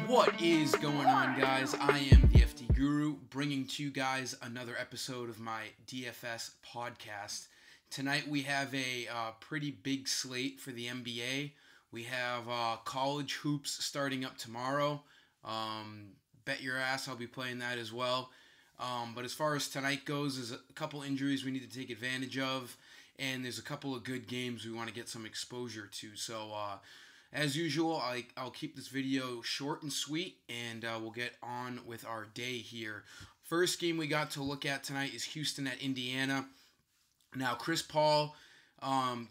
What is going on, guys? I am the FD Guru, bringing to you guys another episode of my DFS podcast. Tonight we have a pretty big slate for the NBA. We have college hoops starting up tomorrow. Bet your ass I'll be playing that as well. But as far as tonight goes, there's a couple injuries we need to take advantage of, and there's a couple of good games we want to get some exposure to. So, as usual, I'll keep this video short and sweet, and we'll get on with our day here. First game we got to look at tonight is Houston at Indiana. Now, Chris Paul,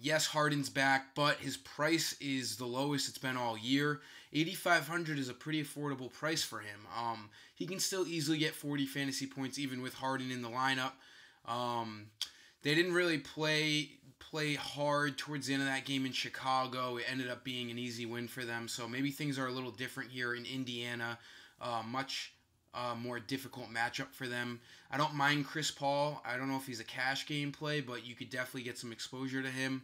yes, Harden's back, but his price is the lowest it's been all year. $8,500 is a pretty affordable price for him. He can still easily get 40 fantasy points even with Harden in the lineup. They didn't really play hard towards the end of that game in Chicago. It ended up being an easy win for them. So maybe things are a little different here in Indiana. Much more difficult matchup for them. I don't mind Chris Paul. I don't know if he's a cash game play, but you could definitely get some exposure to him.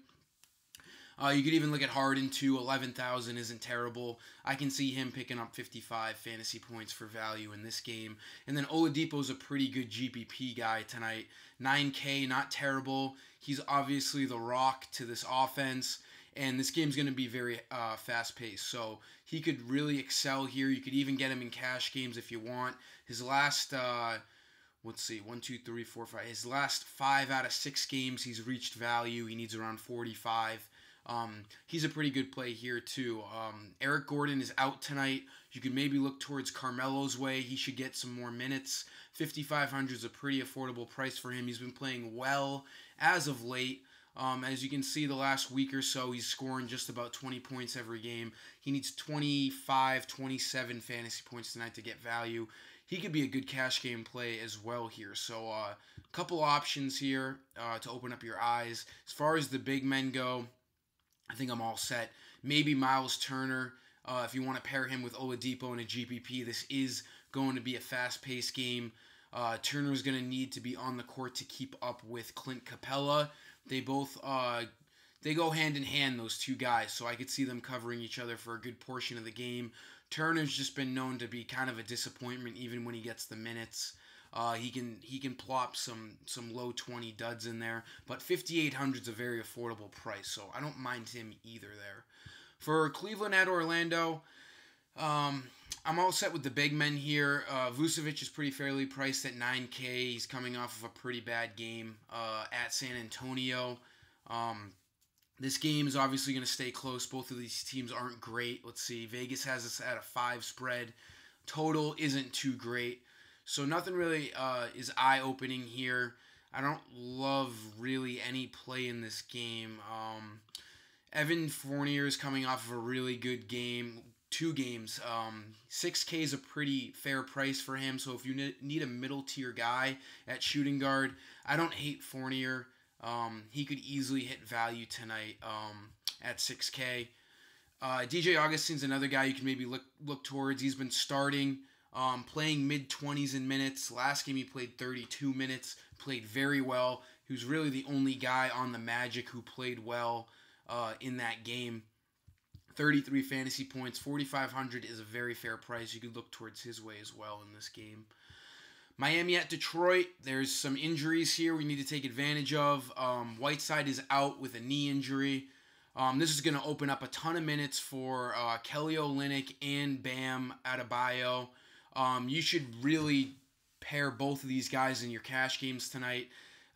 You could even look at Harden too. 11,000 isn't terrible. I can see him picking up 55 fantasy points for value in this game. And then Oladipo's a pretty good GPP guy tonight. 9K, not terrible. He's obviously the rock to this offense. And this game's going to be very fast-paced. So he could really excel here. You could even get him in cash games if you want. His last, let's see, 1, 2, 3, 4, 5. His last 5 out of 6 games, he's reached value. He needs around 45. He's a pretty good play here, too. Eric Gordon is out tonight. You could maybe look towards Carmelo's way. He should get some more minutes. $5,500 is a pretty affordable price for him. He's been playing well as of late. As you can see, the last week or so, he's scoring just about 20 points every game. He needs 25, 27 fantasy points tonight to get value. He could be a good cash game play as well here. So, a couple options here to open up your eyes. As far as the big men go, I think I'm all set. Maybe Miles Turner, if you want to pair him with Oladipo in a GPP. This is going to be a fast-paced game. Turner's going to need to be on the court to keep up with Clint Capella. They both they go hand in hand, those two guys, so I could see them covering each other for a good portion of the game. Turner's just been known to be kind of a disappointment even when he gets the minutes. He can plop some low 20 duds in there, but $5,800 is a very affordable price, so I don't mind him either there. For Cleveland at Orlando, I'm all set with the big men here. Vucevic is pretty fairly priced at 9K. He's coming off of a pretty bad game at San Antonio. This game is obviously going to stay close. Both of these teams aren't great. Let's see. Vegas has us at a 5 spread. Total isn't too great. So nothing really is eye-opening here. I don't love really any play in this game. Evan Fournier is coming off of a really good game. 2 games. 6K is a pretty fair price for him. So if you need a middle-tier guy at shooting guard, I don't hate Fournier. He could easily hit value tonight at 6K. DJ Augustin's another guy you can maybe look towards. He's been starting, playing mid-20s in minutes. Last game he played 32 minutes, played very well. He was really the only guy on the Magic who played well in that game. 33 fantasy points, $4,500 is a very fair price. You could look towards his way as well in this game. Miami at Detroit, there's some injuries here we need to take advantage of. Whiteside is out with a knee injury. This is going to open up a ton of minutes for Kelly Olynyk and Bam Adebayo. You should really pair both of these guys in your cash games tonight.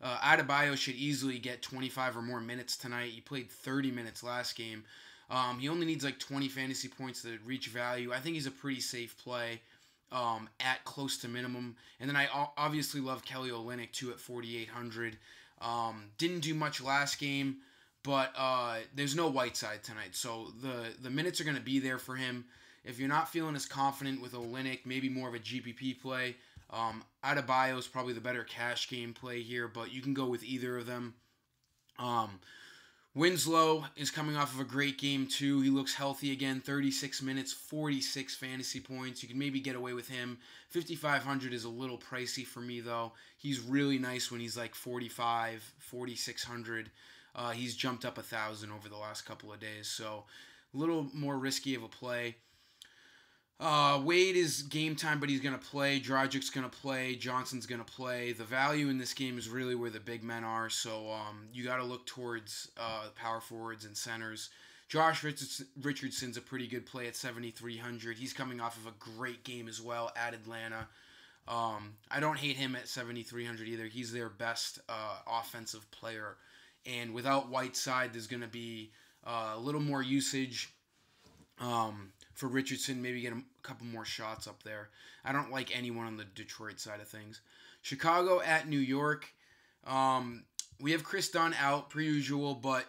Adebayo should easily get 25 or more minutes tonight. He played 30 minutes last game. He only needs like 20 fantasy points to reach value. I think he's a pretty safe play at close to minimum. And then I obviously love Kelly Olynyk too at 4,800. Didn't do much last game, but there's no Whiteside tonight. So the minutes are going to be there for him. If you're not feeling as confident with Olynyk, maybe more of a GPP play. Adebayo is probably the better cash game play here, but you can go with either of them. Winslow is coming off of a great game too. He looks healthy again. 36 minutes, 46 fantasy points. You can maybe get away with him. 5,500 is a little pricey for me though. He's really nice when he's like 45, 4,600. He's jumped up 1,000 over the last couple of days, so a little more risky of a play. Wade is game time, but he's going to play. Dragic's going to play. Johnson's going to play. The value in this game is really where the big men are, so you got to look towards power forwards and centers. Josh Richardson's a pretty good play at 7,300. He's coming off of a great game as well at Atlanta. I don't hate him at 7,300 either. He's their best offensive player. And without Whiteside, there's going to be a little more usage for Richardson, maybe get a couple more shots up there. I don't like anyone on the Detroit side of things. Chicago at New York. We have Chris Dunn out, per usual, but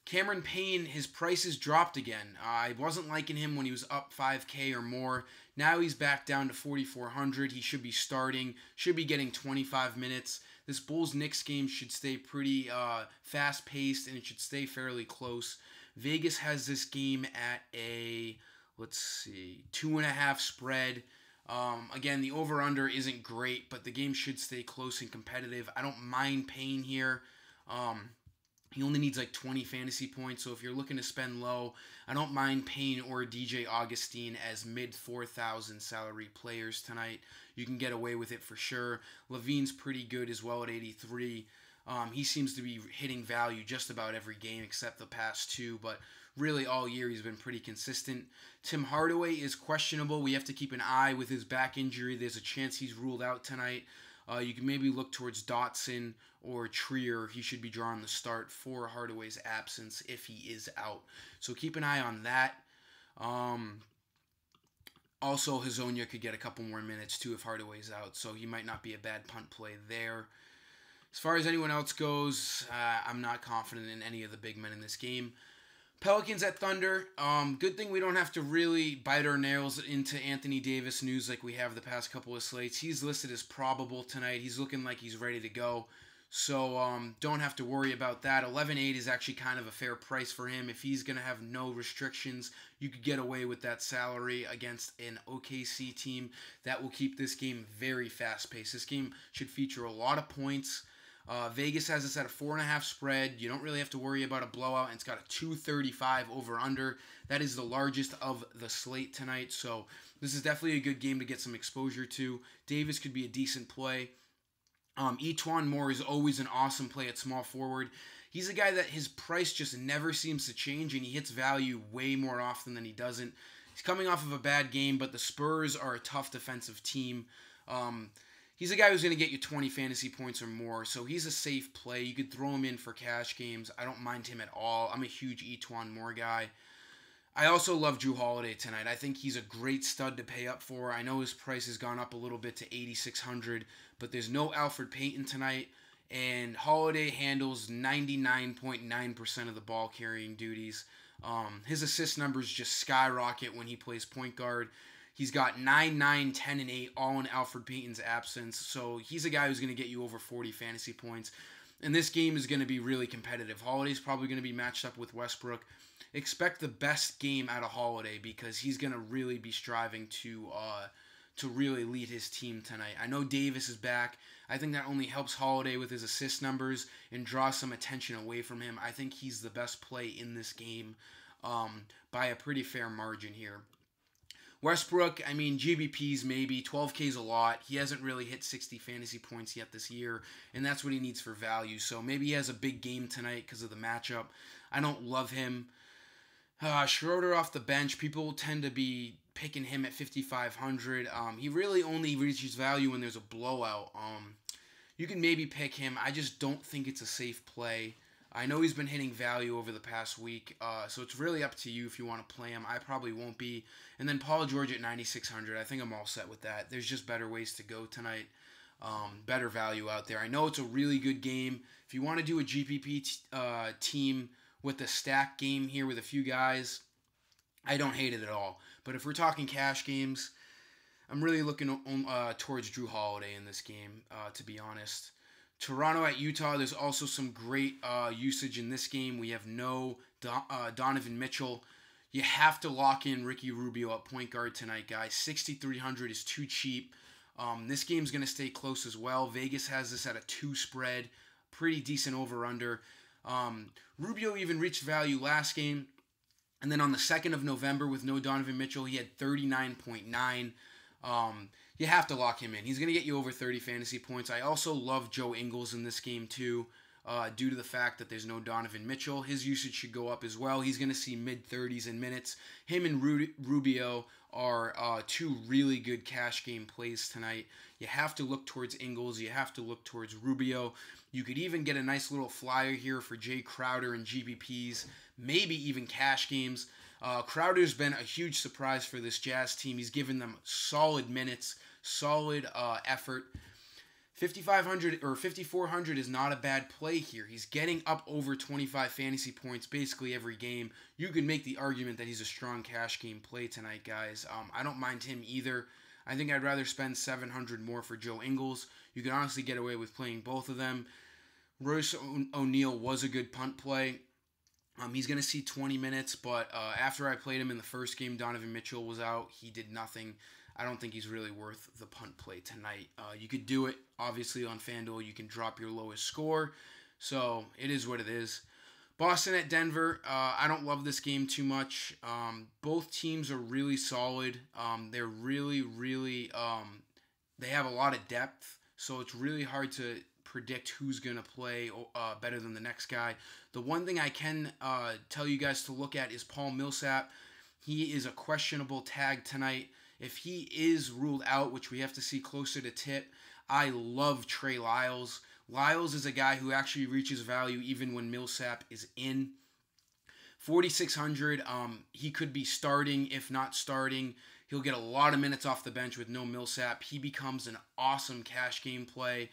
Cameron Payne, his prices dropped again. I wasn't liking him when he was up 5K or more. Now he's back down to 4,400. He should be starting, should be getting 25 minutes. This Bulls-Knicks game should stay pretty fast-paced, and it should stay fairly close. Vegas has this game at a, 2.5 spread. Again, the over-under isn't great, but the game should stay close and competitive. I don't mind Payne here. He only needs like 20 fantasy points, so if you're looking to spend low, I don't mind Payne or DJ Augustine as mid-4,000 salary players tonight. You can get away with it for sure. Levine's pretty good as well at 83. He seems to be hitting value just about every game except the past two, but really all year he's been pretty consistent. Tim Hardaway is questionable. We have to keep an eye with his back injury. There's a chance he's ruled out tonight. You can maybe look towards Dotson or Trier. He should be drawing the start for Hardaway's absence if he is out. So keep an eye on that. Also, Hazonia could get a couple more minutes too if Hardaway's out, so he might not be a bad punt play there. As far as anyone else goes, I'm not confident in any of the big men in this game. Pelicans at Thunder. Good thing we don't have to really bite our nails into Anthony Davis news like we have the past couple of slates. He's listed as probable tonight. He's looking like he's ready to go. So don't have to worry about that. 11.8 is actually kind of a fair price for him. If he's going to have no restrictions, you could get away with that salary against an OKC team. That will keep this game very fast-paced. This game should feature a lot of points. Vegas has this at a 4.5 spread. You don't really have to worry about a blowout, and it's got a 235 over-under. That is the largest of the slate tonight, so this is definitely a good game to get some exposure to. Davis could be a decent play. Etuan Moore is always an awesome play at small forward. He's a guy that his price just never seems to change, and he hits value way more often than he doesn't. He's coming off of a bad game, but the Spurs are a tough defensive team. He's a guy who's going to get you 20 fantasy points or more, so he's a safe play. You could throw him in for cash games. I don't mind him at all. I'm a huge Etuan Moore guy. I also love Jrue Holiday tonight. I think he's a great stud to pay up for. I know his price has gone up a little bit to 8,600, but there's no Alfred Payton tonight, and Holiday handles 99.9% of the ball-carrying duties. His assist numbers just skyrocket when he plays point guard. He's got 9, 9, 10, and 8, all in Alfred Payton's absence. So he's a guy who's going to get you over 40 fantasy points. And this game is going to be really competitive. Holiday's probably going to be matched up with Westbrook. Expect the best game out of Holiday because he's going to really be striving to really lead his team tonight. I know Davis is back. I think that only helps Holiday with his assist numbers and draws some attention away from him. I think he's the best play in this game by a pretty fair margin here. Westbrook, I mean, GBPs maybe, 12K is a lot. He hasn't really hit 60 fantasy points yet this year, and that's what he needs for value. So maybe he has a big game tonight because of the matchup. I don't love him. Schroeder off the bench, people tend to be picking him at 5,500. He really only reaches value when there's a blowout. You can maybe pick him. I just don't think it's a safe play. I know he's been hitting value over the past week, so it's really up to you if you want to play him. I probably won't be. And then Paul George at 9,600. I think I'm all set with that. There's just better ways to go tonight. Better value out there. I know it's a really good game. If you want to do a GPP team with a stack game here with a few guys, I don't hate it at all. But if we're talking cash games, I'm really looking towards Jrue Holiday in this game, to be honest. Toronto at Utah, there's also some great usage in this game. We have no Donovan Mitchell. You have to lock in Ricky Rubio at point guard tonight, guys. 6,300 is too cheap. This game's going to stay close as well. Vegas has this at a 2 spread. Pretty decent over-under. Rubio even reached value last game. And then on the 2nd of November with no Donovan Mitchell, he had 39.9. You have to lock him in. He's going to get you over 30 fantasy points. I also love Joe Ingles in this game too, due to the fact that there's no Donovan Mitchell. His usage should go up as well. He's going to see mid-30s in minutes. Him and Rubio are 2 really good cash game plays tonight. You have to look towards Ingles. You have to look towards Rubio. You could even get a nice little flyer here for Jay Crowder and GPPs, maybe even cash games. Crowder's been a huge surprise for this Jazz team. He's given them solid minutes, solid effort. 5,500 or 5,400 is not a bad play here. He's getting up over 25 fantasy points basically every game. You could make the argument that he's a strong cash game play tonight, guys. I don't mind him either. I think I'd rather spend 700 more for Joe Ingles. You can honestly get away with playing both of them. Royce O'Neal was a good punt play. He's going to see 20 minutes, but after I played him in the first game, Donovan Mitchell was out. He did nothing. I don't think he's really worth the punt play tonight. You could do it, obviously, on FanDuel. You can drop your lowest score, so it is what it is. Boston at Denver, I don't love this game too much. Both teams are really solid. They're really, they have a lot of depth, so it's really hard to predict who's going to play better than the next guy. The one thing I can tell you guys to look at is Paul Millsap. He is a questionable tag tonight. If he is ruled out, which we have to see closer to tip, I love Trey Lyles. Lyles is a guy who actually reaches value even when Millsap is in. 4,600, he could be starting, if not starting. He'll get a lot of minutes off the bench with no Millsap. He becomes an awesome cash game play.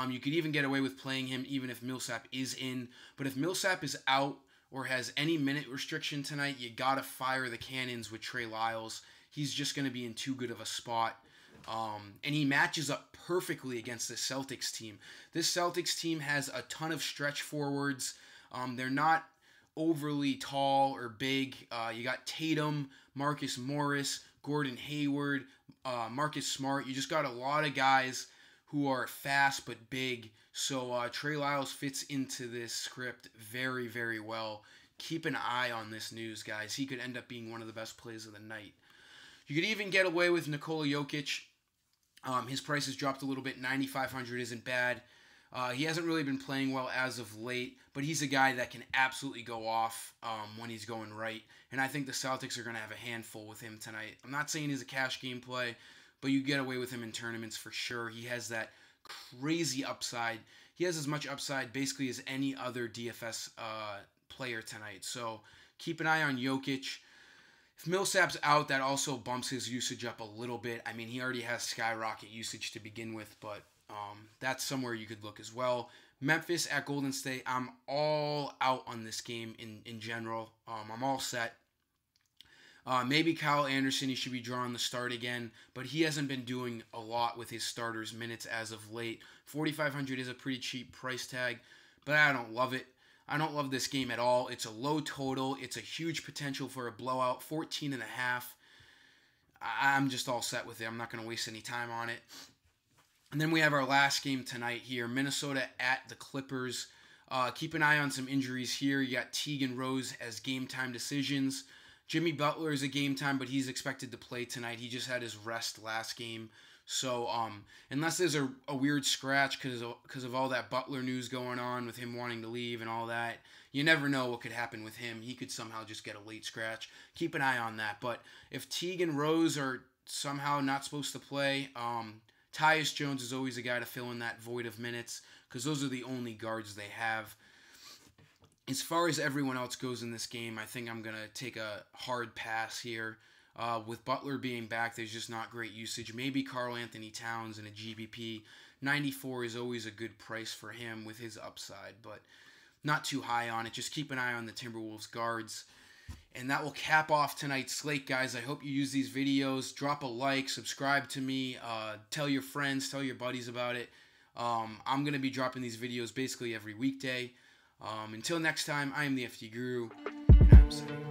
You could even get away with playing him even if Millsap is in. But if Millsap is out or has any minute restriction tonight, you got to fire the cannons with Trey Lyles. He's just going to be in too good of a spot. And he matches up perfectly against the Celtics team. This Celtics team has a ton of stretch forwards. They're not overly tall or big. You got Tatum, Marcus Morris, Gordon Hayward, Marcus Smart. You just got a lot of guys who are fast but big. So Trey Lyles fits into this script very, very well. Keep an eye on this news, guys. He could end up being one of the best plays of the night. You could even get away with Nikola Jokic. His price has dropped a little bit. 9,500 isn't bad. He hasn't really been playing well as of late, but he's a guy that can absolutely go off when he's going right. And I think the Celtics are going to have a handful with him tonight. I'm not saying he's a cash game play, but you get away with him in tournaments for sure. He has that crazy upside. He has as much upside basically as any other DFS player tonight. So keep an eye on Jokic. If Millsap's out, that also bumps his usage up a little bit. I mean, he already has skyrocket usage to begin with, but that's somewhere you could look as well. Memphis at Golden State, I'm all out on this game in general. I'm all set. Maybe Kyle Anderson, he should be drawing the start again, but he hasn't been doing a lot with his starters' minutes as of late. 4,500 is a pretty cheap price tag, but I don't love it. I don't love this game at all. It's a low total. It's a huge potential for a blowout, 14.5. I'm just all set with it. I'm not going to waste any time on it. And then we have our last game tonight here, Minnesota at the Clippers. Keep an eye on some injuries here. You got Teague and Rose as game time decisions. Jimmy Butler is a game time, but he's expected to play tonight. He just had his rest last game. So unless there's a weird scratch because of all that Butler news going on with him wanting to leave and all that, you never know what could happen with him. He could somehow just get a late scratch. Keep an eye on that. But if Teague and Rose are somehow not supposed to play, Tyus Jones is always a guy to fill in that void of minutes because those are the only guards they have. As far as everyone else goes in this game, I think I'm going to take a hard pass here. With Butler being back, there's just not great usage. Maybe Karl Anthony Towns in a GBP. 94 is always a good price for him with his upside, but not too high on it. Just keep an eye on the Timberwolves guards. And that will cap off tonight's slate, guys. I hope you use these videos. Drop a like, subscribe to me, tell your friends, tell your buddies about it. I'm going to be dropping these videos basically every weekday. Until next time, I am the FD Guru, and I'm signing off.